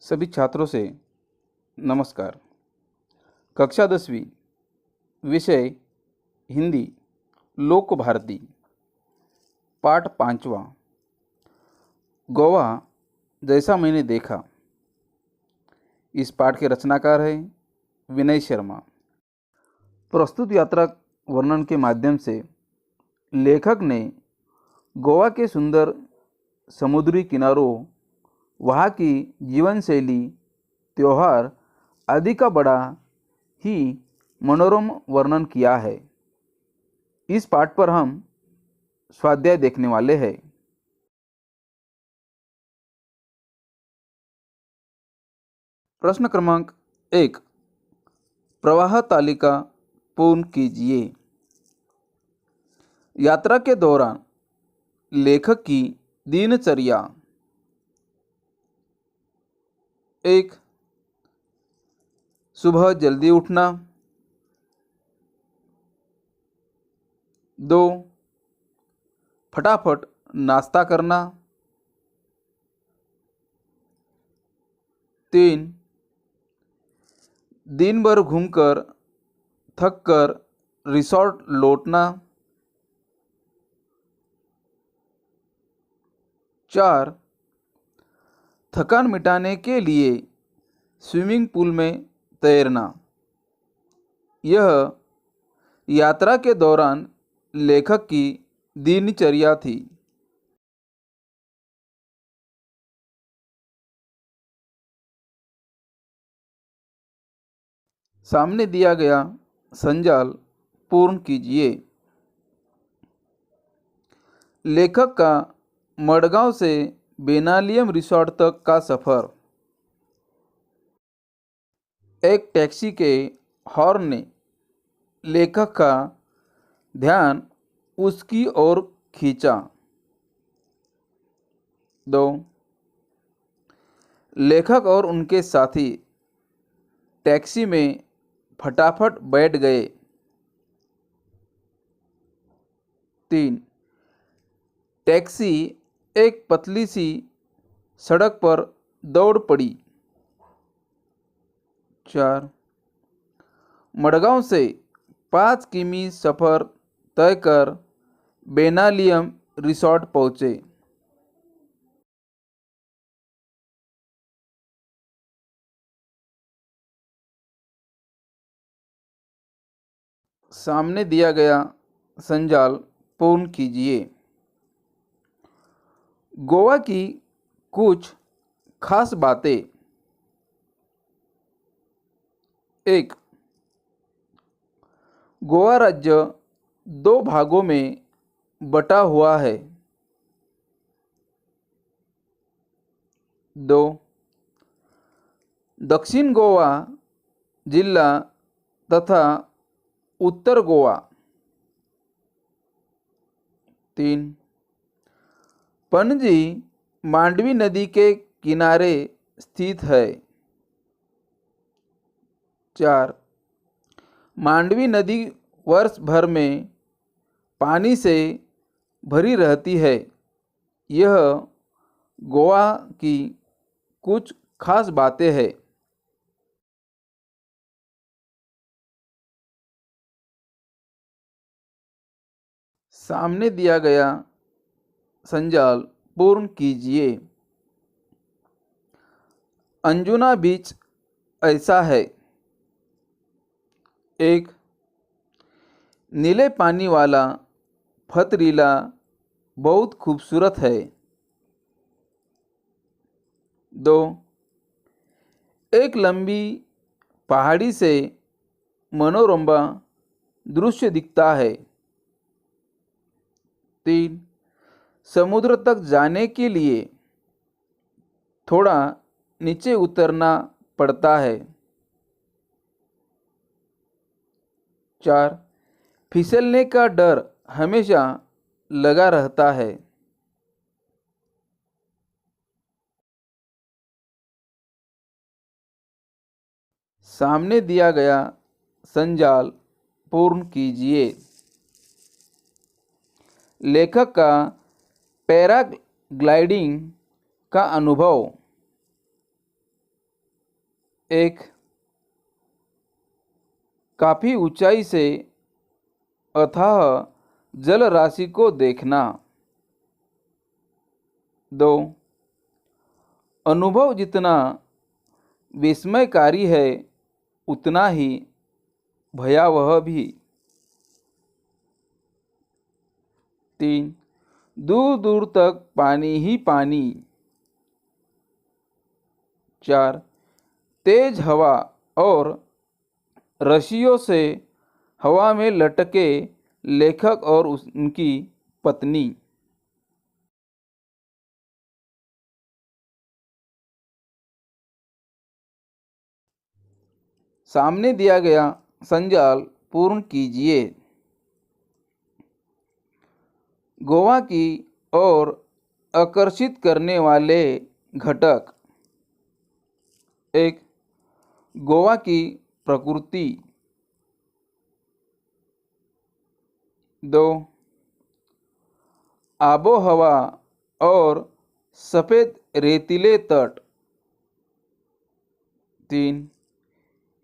सभी छात्रों से नमस्कार। कक्षा 10वीं, विषय हिंदी, लोक भारती, पाठ 5वां, गोवा जैसा मैंने देखा। इस पाठ के रचनाकार हैं विनय शर्मा। प्रस्तुत यात्रा वर्णन के माध्यम से लेखक ने गोवा के सुंदर समुद्री किनारों, वहाँ की जीवन शैली, त्योहार आदि का बड़ा ही मनोरम वर्णन किया है। इस पाठ पर हम स्वाध्याय देखने वाले हैं। प्रश्न क्रमांक 1, प्रवाह तालिका पूर्ण कीजिए। यात्रा के दौरान लेखक की दिनचर्या। 1, सुबह जल्दी उठना। 2, फटाफट नाश्ता करना। 3, दिन भर घूमकर थककर रिसॉर्ट लौटना। 4, थकान मिटाने के लिए स्विमिंग पूल में तैरना। यह यात्रा के दौरान लेखक की दिनचर्या थी। सामने दिया गया संजाल पूर्ण कीजिए। लेखक का मडगांव से बेनालियम रिसॉर्ट तक का सफ़र। एक टैक्सी के हॉर्न ने लेखक का ध्यान उसकी ओर खींचा। 2, लेखक और उनके साथी टैक्सी में फटाफट बैठ गए। 3, टैक्सी एक पतली सी सड़क पर दौड़ पड़ी। 4, मडगांव से 5 किमी सफ़र तय कर बेनालियम रिसॉर्ट पहुँचे। सामने दिया गया संजाल पूर्ण कीजिए। गोवा की कुछ खास बातें। 1, गोवा राज्य 2 भागों में बटा हुआ है। 2, दक्षिण गोवा जिला तथा उत्तर गोवा। 3, पणजी मांडवी नदी के किनारे स्थित है। 4, मांडवी नदी वर्ष भर में पानी से भरी रहती है। यह गोवा की कुछ खास बातें हैं। सामने दिया गया संजाल पूर्ण कीजिए। अंजुना बीच ऐसा है। 1, नीले पानी वाला पथरीला बहुत खूबसूरत है। 2, एक लंबी पहाड़ी से मनोरम दृश्य दिखता है। 3, समुद्र तक जाने के लिए थोड़ा नीचे उतरना पड़ता है। 4, फिसलने का डर हमेशा लगा रहता है। सामने दिया गया संजाल पूर्ण कीजिए। लेखक का पैराग्लाइडिंग का अनुभव। एक, काफी ऊंचाई से अथाह जल राशि को देखना। 2, अनुभव जितना विस्मयकारी है उतना ही भयावह भी। 3, दूर दूर तक पानी ही पानी। 4, तेज हवा और रस्सियों से हवा में लटके लेखक और उनकी पत्नी। सामने दिया गया संजाल पूर्ण कीजिए। गोवा की ओर आकर्षित करने वाले घटक। 1, गोवा की प्रकृति। 2, आबोहवा और सफ़ेद रेतीले तट। 3,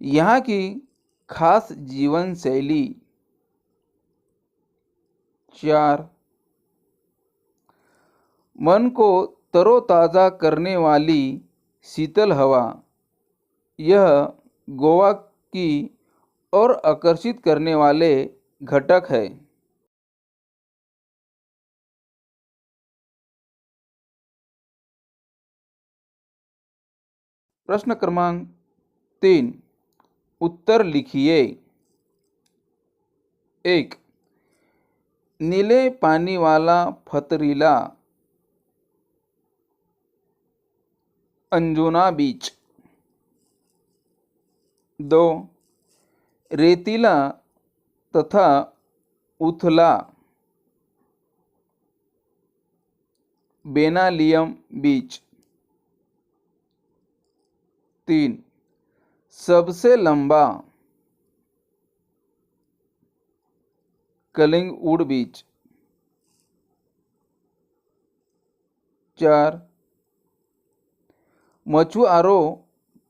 यहाँ की खास जीवन शैली। 4, मन को तरोताज़ा करने वाली शीतल हवा। यह गोवा की ओर आकर्षित करने वाले घटक है। प्रश्न क्रमांक 3, उत्तर लिखिए। 1, नीले पानी वाला पथरीला अंजुना बीच। 2, रेतीला तथा उथला बेनालियम बीच। 3, सबसे लंबा कलिंगवुड बीच। 4, मछुआरों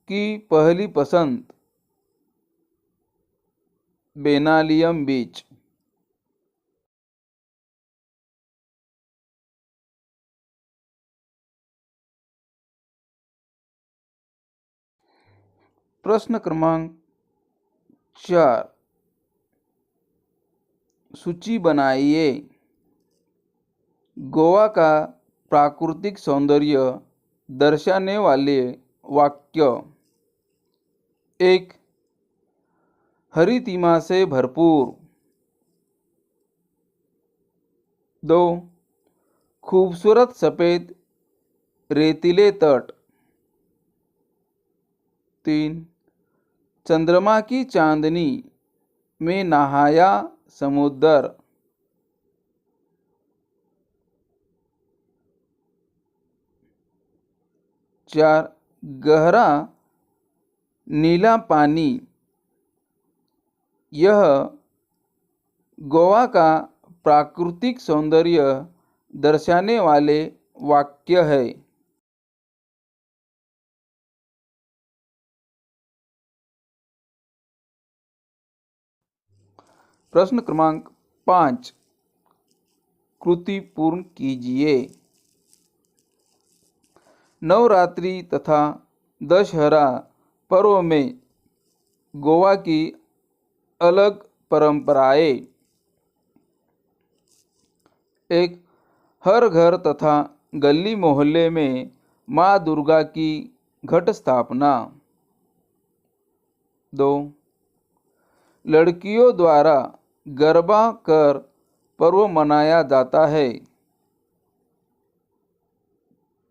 की पहली पसंद बेनालियम बीच। प्रश्न क्रमांक 4, सूची बनाइए। गोवा का प्राकृतिक सौंदर्य दर्शाने वाले वाक्य। 1, हरितिमा से भरपूर। 2, खूबसूरत सफ़ेद रेतीले तट। 3, चंद्रमा की चांदनी में नहाया समुद्र। 4, गहरा नीला पानी। यह गोवा का प्राकृतिक सौंदर्य दर्शाने वाले वाक्य है। प्रश्न क्रमांक 5, कृति पूर्ण कीजिए। नवरात्रि तथा दशहरा पर्व में गोवा की अलग परंपराएं। 1, हर घर तथा गली मोहल्ले में माँ दुर्गा की घट स्थापना। 2, लड़कियों द्वारा गरबा कर पर्व मनाया जाता है।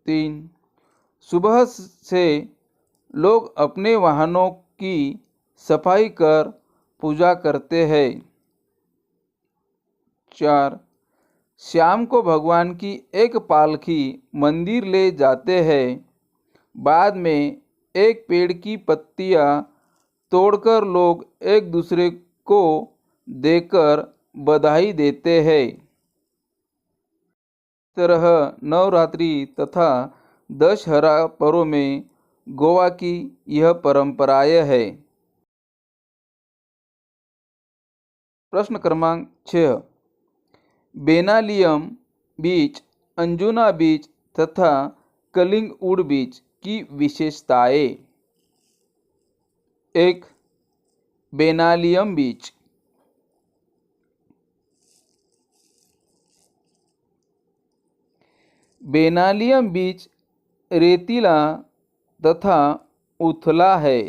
3, सुबह से लोग अपने वाहनों की सफाई कर पूजा करते हैं। 4, शाम को भगवान की एक पालकी मंदिर ले जाते हैं। बाद में एक पेड़ की पत्तियां तोड़कर लोग एक दूसरे को देकर बधाई देते हैं। इस तरह नवरात्रि तथा दशहरा पर्व में गोवा की यह परंपराएं है। प्रश्न क्रमांक 6, बेनालियम बीच, अंजुना बीच तथा कलिंगवुड बीच की विशेषताएं। 1. बेनालियम बीच। बेनालियम बीच रेतीला तथा उथला है।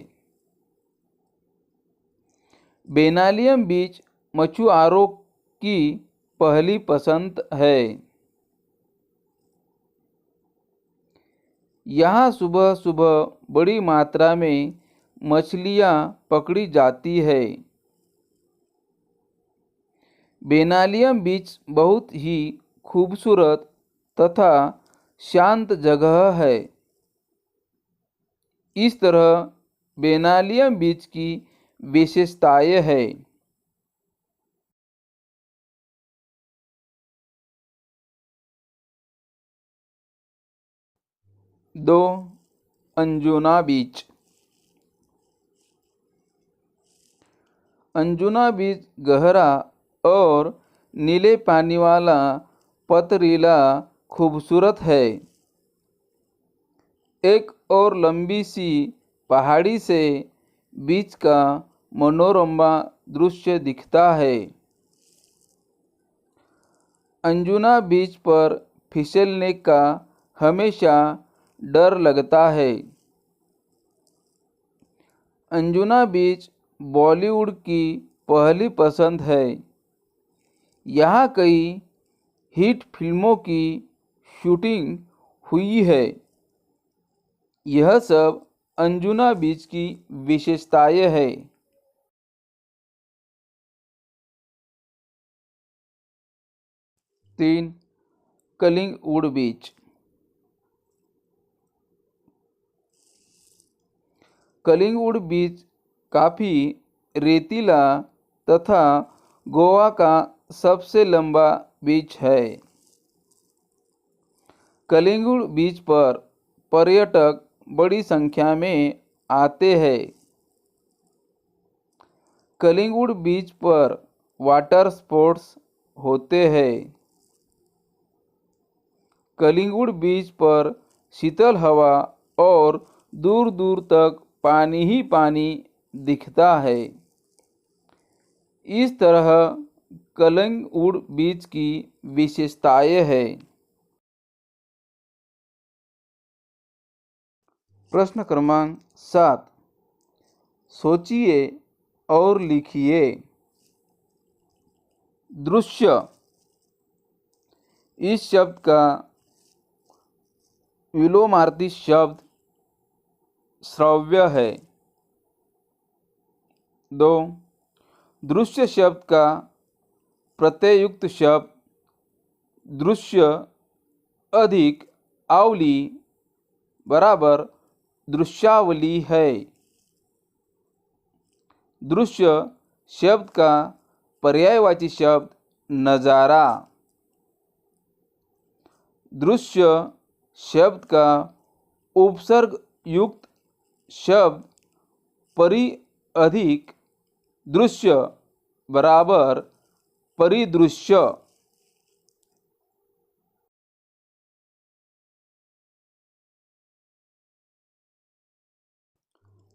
बेनालियम बीच मछुआरों की पहली पसंद है। यहाँ सुबह सुबह बड़ी मात्रा में मछलियाँ पकड़ी जाती है। बेनालियम बीच बहुत ही खूबसूरत तथा शांत जगह है। इस तरह बेनालियम बीच की विशेषताएं है। 2. अंजुना बीच। अंजुना बीच गहरा और नीले पानी वाला पथरीला खूबसूरत है। एक और लंबी सी पहाड़ी से बीच का मनोरम दृश्य दिखता है। अंजुना बीच पर फिसलने का हमेशा डर लगता है। अंजुना बीच बॉलीवुड की पहली पसंद है। यहाँ कई हिट फिल्मों की शूटिंग हुई है। यह सब अंजुना बीच की विशेषताएं है। 3. कलिंगवुड बीच। कलिंगवुड बीच काफ़ी रेतीला तथा गोवा का सबसे लंबा बीच है। कलिंगवुड बीच पर पर्यटक बड़ी संख्या में आते हैं। कलिंगवुड बीच पर वाटर स्पोर्ट्स होते हैं। कलिंगवुड बीच पर शीतल हवा और दूर दूर तक पानी ही पानी दिखता है। इस तरह कलिंगवुड बीच की विशेषताएं है। प्रश्न क्रमांक 7, सोचिए और लिखिए। दृश्य, इस शब्द का विलोमार्थी शब्द श्रव्य है। 2. दृश्य शब्द का प्रत्ययुक्त शब्द दृश्य अधिक आवली बराबर दृश्यावली है। दृश्य शब्द का पर्यायवाची शब्द नज़ारा। दृश्य शब्द का उपसर्ग युक्त शब्द परि अधिक दृश्य बराबर परिदृश्य।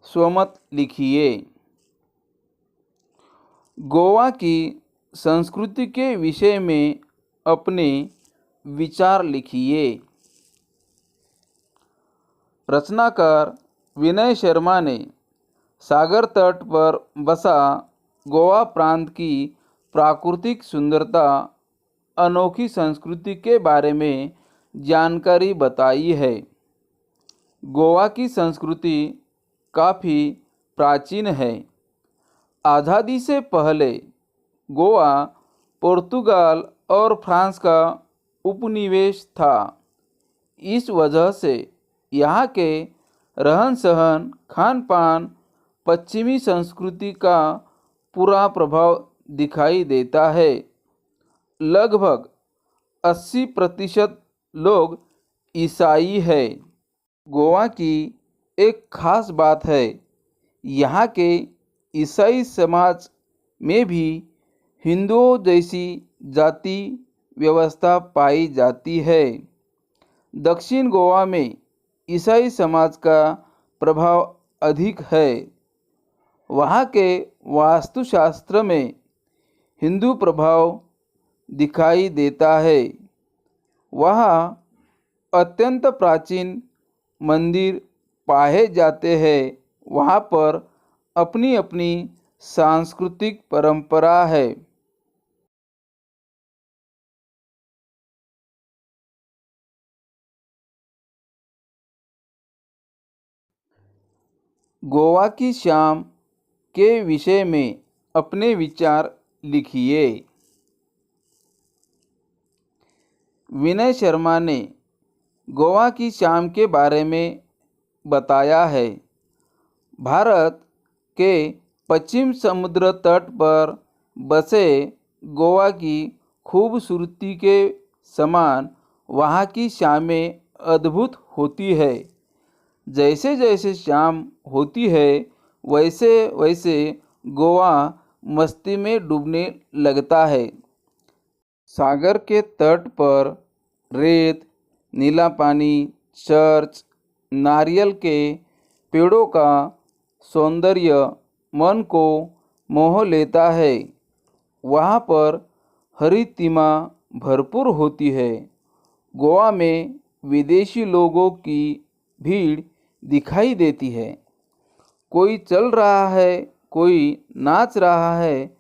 स्वमत लिखिए। गोवा की संस्कृति के विषय में अपने विचार लिखिए। रचनाकार विनय शर्मा ने सागर तट पर बसा गोवा प्रांत की प्राकृतिक सुंदरता, अनोखी संस्कृति के बारे में जानकारी बताई है। गोवा की संस्कृति काफ़ी प्राचीन है। आज़ादी से पहले गोवा पुर्तगाल और फ्रांस का उपनिवेश था। इस वजह से यहाँ के रहन सहन, खान पान पश्चिमी संस्कृति का पूरा प्रभाव दिखाई देता है। लगभग 80% लोग ईसाई है। गोवा की एक खास बात है, यहाँ के ईसाई समाज में भी हिंदुओं जैसी जाति व्यवस्था पाई जाती है। दक्षिण गोवा में ईसाई समाज का प्रभाव अधिक है। वहाँ के वास्तुशास्त्र में हिंदू प्रभाव दिखाई देता है। वहाँ अत्यंत प्राचीन मंदिर पाए जाते हैं। वहाँ पर अपनी अपनी सांस्कृतिक परंपरा है। गोवा की शाम के विषय में अपने विचार लिखिए। विनय शर्मा ने गोवा की शाम के बारे में बताया है। भारत के पश्चिम समुद्र तट पर बसे गोवा की खूबसूरती के समान वहाँ की शामें अद्भुत होती है। जैसे जैसे शाम होती है वैसे वैसे गोवा मस्ती में डूबने लगता है। सागर के तट पर रेत, नीला पानी, चर्च, नारियल के पेड़ों का सौंदर्य मन को मोह लेता है। वहाँ पर हरितिमा भरपूर होती है। गोवा में विदेशी लोगों की भीड़ दिखाई देती है। कोई चल रहा है, कोई नाच रहा है।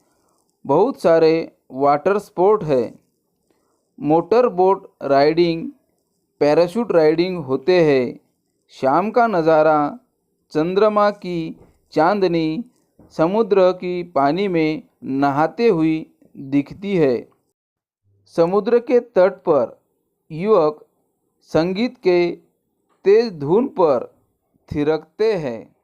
बहुत सारे वाटर स्पोर्ट है। Motor boat riding, parachute riding होते हैं। शाम का नज़ारा, चंद्रमा की चांदनी समुद्र की पानी में नहाते हुई दिखती है। समुद्र के तट पर युवक संगीत के तेज धुन पर थिरकते हैं।